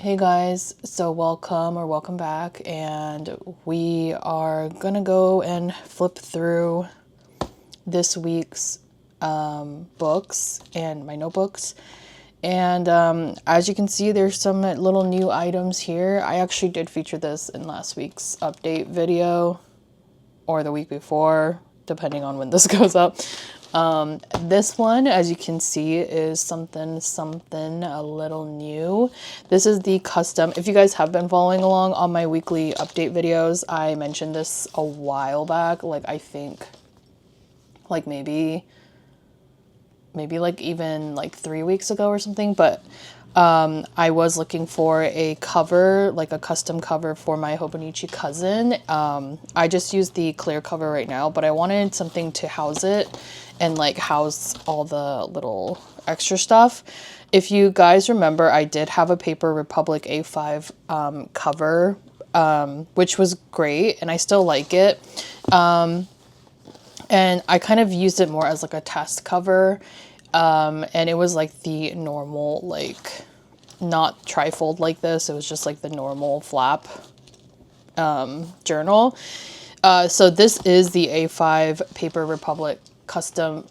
Hey guys, so welcome back, and we are gonna go and flip through this week's books and my notebooks. And as you can see, there's some little new items here. I actually did feature this in last week's update video or the week before, depending on when this goes up. This one, as you can see, is something a little new. This is the custom. If you guys have been following along on my weekly update videos, I mentioned this a while back. Like, I think like maybe like even like 3 weeks ago or something, but I was looking for a cover, like a custom cover for my Hobonichi cousin. I just used the clear cover right now, but I wanted something to house it and like house all the little extra stuff. If you guys remember, I did have a Paper Republic A5 cover, which was great, and I still like it. And I kind of used it more as like a test cover. And it was like the normal, like not trifold like this. It was just like the normal flap journal. So this is the A5 Paper Republic custom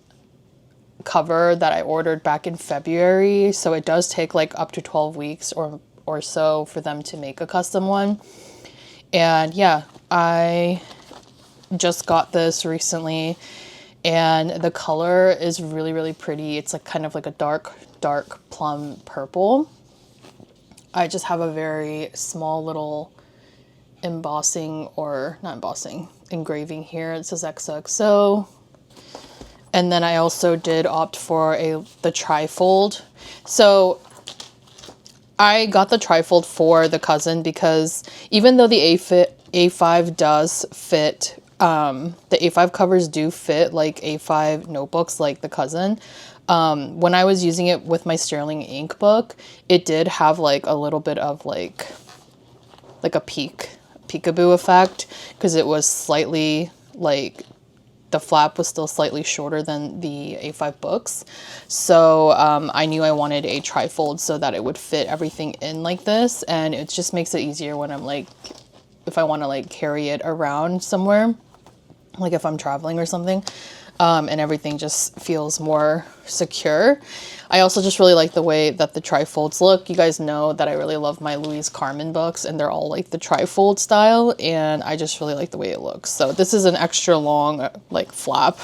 cover that I ordered back in February. So it does take like up to 12 weeks or so for them to make a custom one. And yeah, I just got this recently, and the color is really pretty. It's like kind of like a dark plum purple. I just have a very small little embossing, or not embossing, engraving here. It says XOXO. And then I also did opt for the trifold. So I got the trifold for the cousin because even though the A5 does fit, the A5 covers do fit like A5 notebooks like the cousin. When I was using it with my Sterling ink book, it did have like a little bit of like a peekaboo effect, because it was slightly like the flap was still slightly shorter than the A5 books. So I knew I wanted a trifold so that it would fit everything in like this, and it just makes it easier when I'm like, if I want to like carry it around somewhere, like if I'm traveling or something, and everything just feels more secure. I also just really like the way that the trifolds look. You guys know that I really love my Louise Carmen books, and they're all like the trifold style, and I just really like the way it looks. So this is an extra long like flap.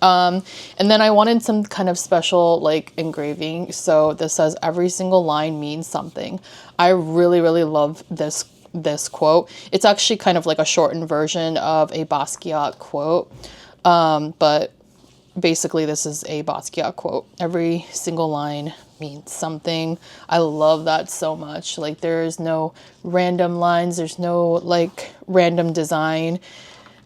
And then I wanted some kind of special like engraving. So this says, "Every single line means something." I really love this quote. It's actually kind of like a shortened version of a Basquiat quote. But basically this is a Basquiat quote. Every single line means something. I love that so much. Like, there's no random lines. There's no like random design.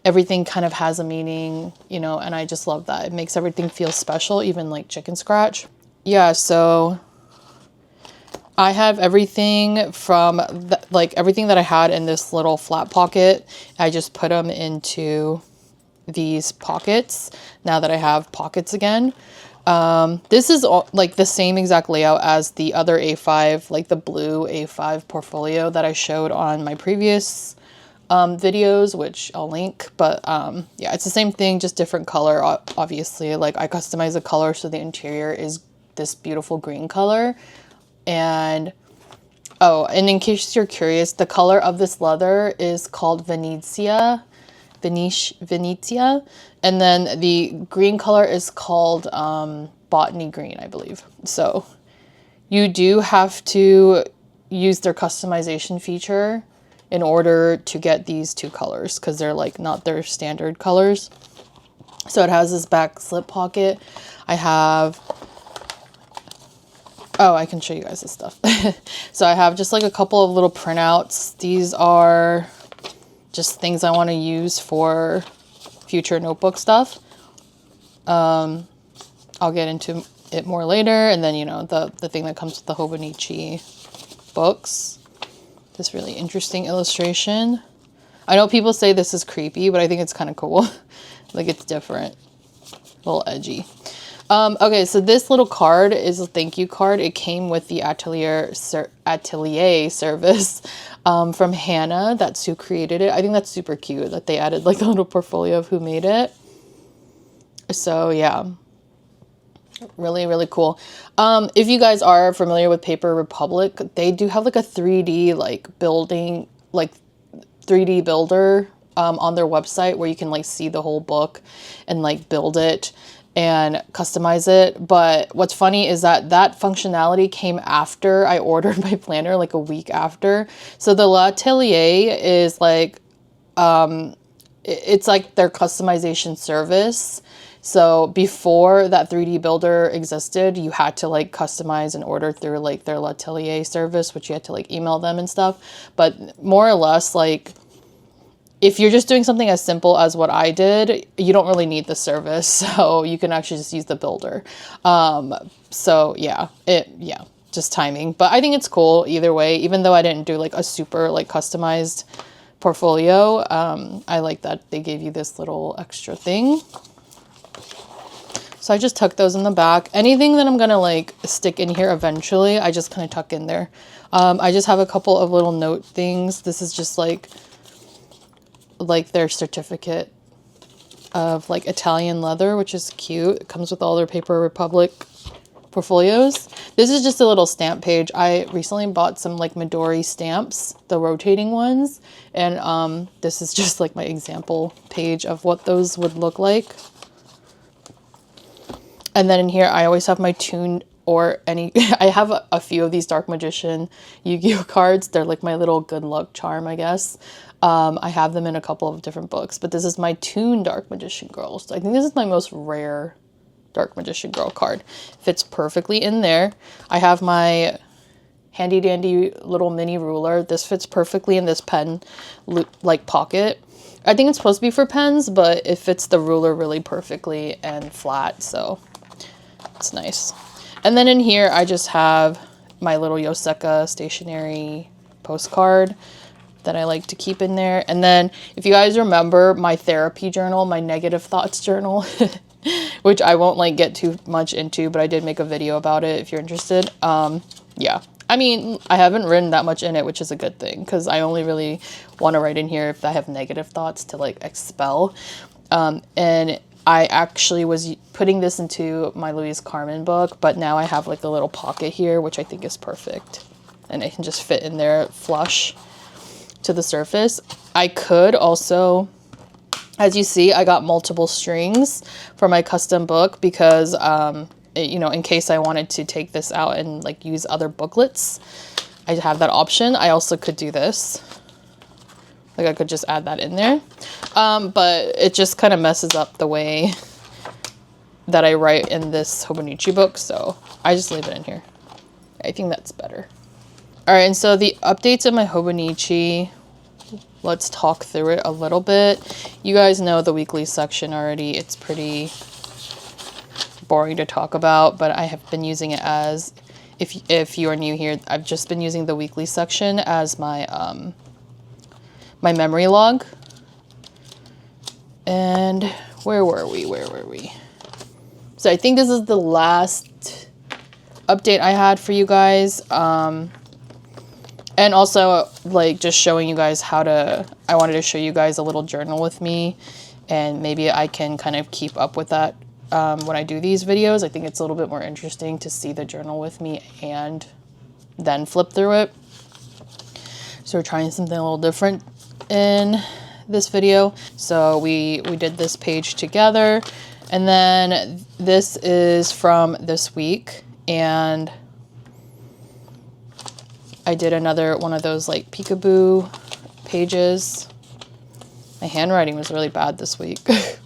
Everything kind of has a meaning, you know, and I just love that. It makes everything feel special, even like chicken scratch. Yeah, so I have everything from everything that I had in this little flat pocket. I just put them into these pockets now that I have pockets again. This is all, like the same exact layout as the other A5, like the blue A5 portfolio that I showed on my previous videos, which I'll link. But yeah, it's the same thing, just different color. Obviously, like I customize the color so the interior is this beautiful green color. And oh, and in case you're curious, the color of this leather is called Venezia, and then the green color is called Botany Green, I believe. So you do have to use their customization feature in order to get these two colors, because they're like not their standard colors. So it has this back slip pocket. I have, oh, I can show you guys this stuff. So I have just like a couple of little printouts. These are just things I want to use for future notebook stuff. I'll get into it more later. And then, you know, the thing that comes with the Hobonichi books. This really interesting illustration. I know people say this is creepy, but I think it's kind of cool. Like, it's different. A little edgy. Okay, so this little card is a thank you card. It came with the atelier service from Hannah. That's who created it. I think that's super cute that they added like a little portfolio of who made it. So yeah, really, really cool. If you guys are familiar with Paper Republic, they do have like a 3D like building, like 3D builder on their website where you can like see the whole book and like build it and customize it. But what's funny is that that functionality came after I ordered my planner, like a week after. So the L'Atelier is like, it's like their customization service. So before that 3D builder existed, you had to like customize and order through like their L'Atelier service, which you had to like email them and stuff. But more or less, like, if you're just doing something as simple as what I did, you don't really need the service. So you can actually just use the builder. So yeah, just timing. But I think it's cool either way, even though I didn't do like a super like customized portfolio. I like that they gave you this little extra thing. So I just tuck those in the back. Anything that I'm gonna like stick in here eventually, I just kind of tuck in there. I just have a couple of little note things. This is just like their certificate of like Italian leather, which is cute. It comes with all their Paper Republic portfolios. This is just a little stamp page. I recently bought some like Midori stamps, the rotating ones. And this is just like my example page of what those would look like. And then in here, I always have my tuned or any, I have a few of these Dark Magician Yu-Gi-Oh cards. They're like my little good luck charm, I guess. I have them in a couple of different books, but this is my tuned Dark Magician Girl. So I think this is my most rare Dark Magician Girl card. Fits perfectly in there. I have my handy dandy little mini ruler. This fits perfectly in this pen like pocket. I think it's supposed to be for pens, but it fits the ruler really perfectly and flat, so it's nice. And then in here, I just have my little Yoseka stationery postcard that I like to keep in there. And then if you guys remember my therapy journal, my negative thoughts journal, which I won't like get too much into, but I did make a video about it if you're interested. Yeah, I mean, I haven't written that much in it, which is a good thing because I only really want to write in here if I have negative thoughts to like expel. And I actually was putting this into my Louise Carmen book, but now I have like a little pocket here, which I think is perfect. And it can just fit in there flush to the surface. I could also, as you see, I got multiple strings for my custom book because, you know, in case I wanted to take this out and like use other booklets, I have that option. I also could do this. Like I could just add that in there. But it just kind of messes up the way that I write in this Hobonichi book. So I just leave it in here. I think that's better. All right, and so the updates in my Hobonichi, let's talk through it a little bit. You guys know the weekly section already. It's pretty boring to talk about, but I have been using it as, if you are new here, I've just been using the weekly section as my my memory log. And where were we? So I think this is the last update I had for you guys. And also, like, just showing you guys how to, I wanted to show you guys a little journal with me, and maybe I can kind of keep up with that when I do these videos. I think it's a little bit more interesting to see the journal with me and then flip through it. So we're trying something a little different in this video. So we did this page together, and then this is from this week, and I did another one of those like peekaboo pages. My handwriting was really bad this week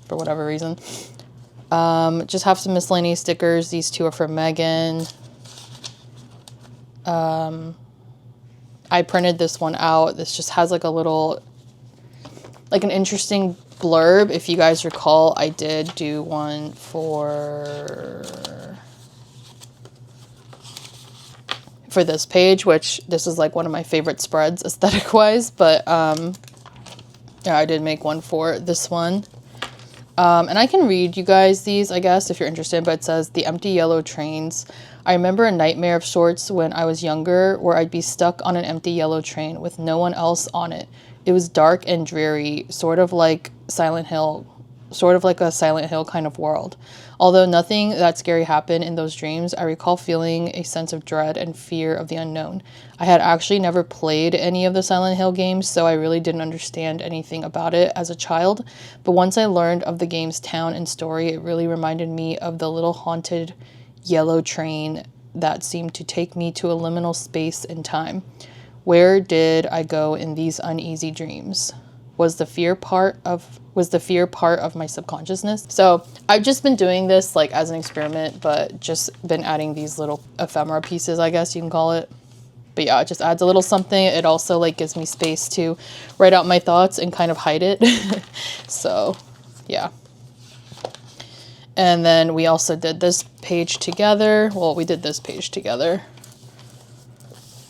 for whatever reason. Just have some miscellaneous stickers. These two are for Megan. I printed this one out. This just has like a little, like an interesting blurb. If you guys recall, I did do one for this page, which this is like one of my favorite spreads aesthetic wise, but yeah, I did make one for this one. And I can read you guys these, I guess, if you're interested, but it says, "The empty yellow trains. I remember a nightmare of sorts when I was younger, where I'd be stuck on an empty yellow train with no one else on it. It was dark and dreary, sort of like a Silent Hill kind of world. Although nothing that scary happened in those dreams, I recall feeling a sense of dread and fear of the unknown. I had actually never played any of the Silent Hill games, so I really didn't understand anything about it as a child. But once I learned of the game's town and story, it really reminded me of the little haunted yellow train that seemed to take me to a liminal space and time. Where did I go in these uneasy dreams? Was the fear part of my subconsciousness?" So I've just been doing this like as an experiment, but just been adding these little ephemera pieces, I guess you can call it. But yeah, it just adds a little something. It also like gives me space to write out my thoughts and kind of hide it. So yeah. And then we also did this page together. Well, we did this page together.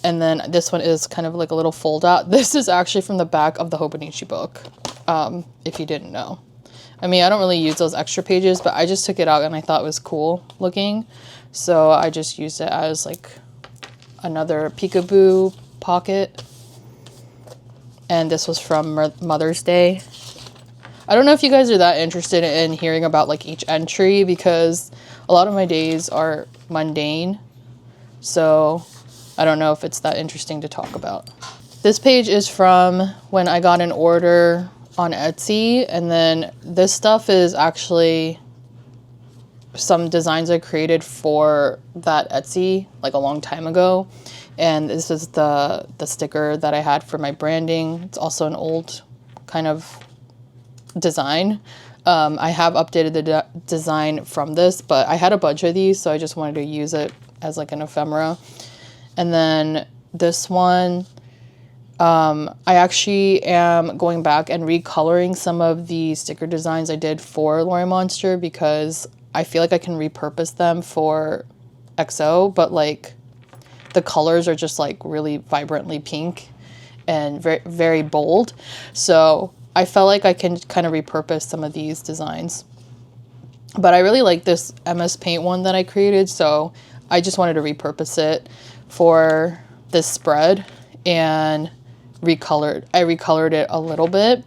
And then this one is kind of like a little fold out. This is actually from the back of the Hobonichi book, if you didn't know. I mean, I don't really use those extra pages, but I just took it out and I thought it was cool looking. So I just used it as like another peekaboo pocket. And this was from Mother's Day. I don't know if you guys are that interested in hearing about like each entry, because a lot of my days are mundane. So I don't know if it's that interesting to talk about. This page is from when I got an order on Etsy, and then this stuff is actually some designs I created for that Etsy like a long time ago. And this is the sticker that I had for my branding. It's also an old kind of design. I have updated the design from this, but I had a bunch of these, so I just wanted to use it as like an ephemera. And then this one, I actually am going back and recoloring some of the sticker designs I did for Lori Monster, because I feel like I can repurpose them for XO, but like the colors are just like really vibrantly pink and very, very bold. So I felt like I can kind of repurpose some of these designs. But I really like this MS Paint one that I created, so I just wanted to repurpose it for this spread and I recolored it a little bit.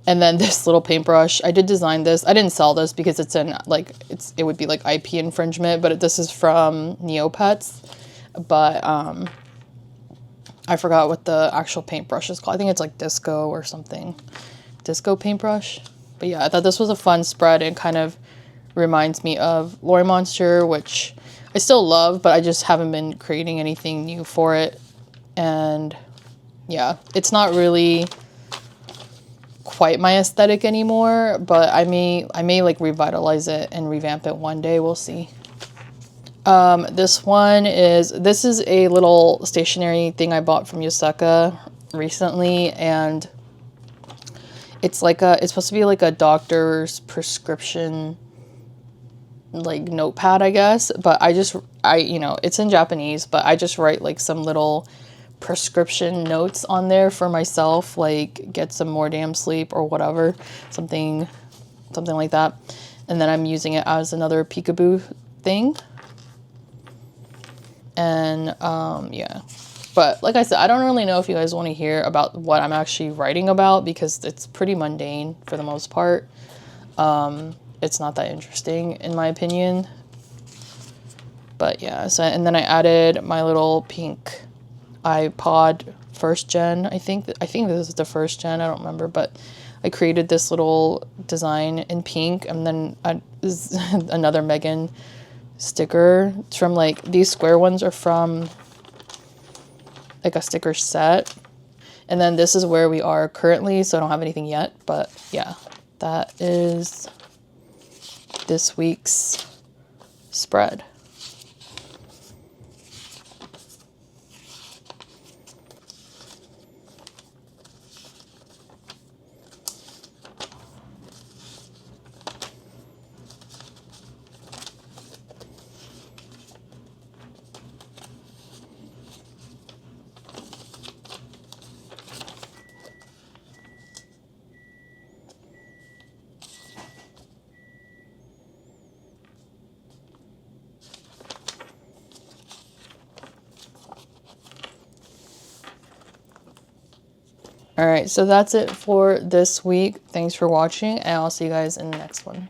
And then this little paintbrush, I did design this. I didn't sell this because it's in like, it would be like IP infringement, but this is from Neopets. But I forgot what the actual paintbrush is called. I think it's like Disco or something. Disco paintbrush. But yeah, I thought this was a fun spread. It kind of reminds me of Lori Monster, which I still love, but I just haven't been creating anything new for it. And yeah, it's not really quite my aesthetic anymore, but I may like revitalize it and revamp it one day. We'll see. This is a little stationery thing I bought from Yoseka recently, and it's supposed to be like a doctor's prescription like notepad, I guess, but it's in Japanese, but I just write like some little prescription notes on there for myself, like get some more damn sleep or whatever, something like that. And then I'm using it as another peekaboo thing. And yeah, but like I said, I don't really know if you guys want to hear about what I'm actually writing about, because it's pretty mundane for the most part. It's not that interesting in my opinion. But yeah, so, and then I added my little pink iPod first gen. I think this is the first gen, I don't remember, but I created this little design in pink, and then another Megan sticker. It's from like, these square ones are from like a sticker set. And then this is where we are currently, so I don't have anything yet, but yeah, that is this week's spread. All right, so that's it for this week. Thanks for watching, and I'll see you guys in the next one.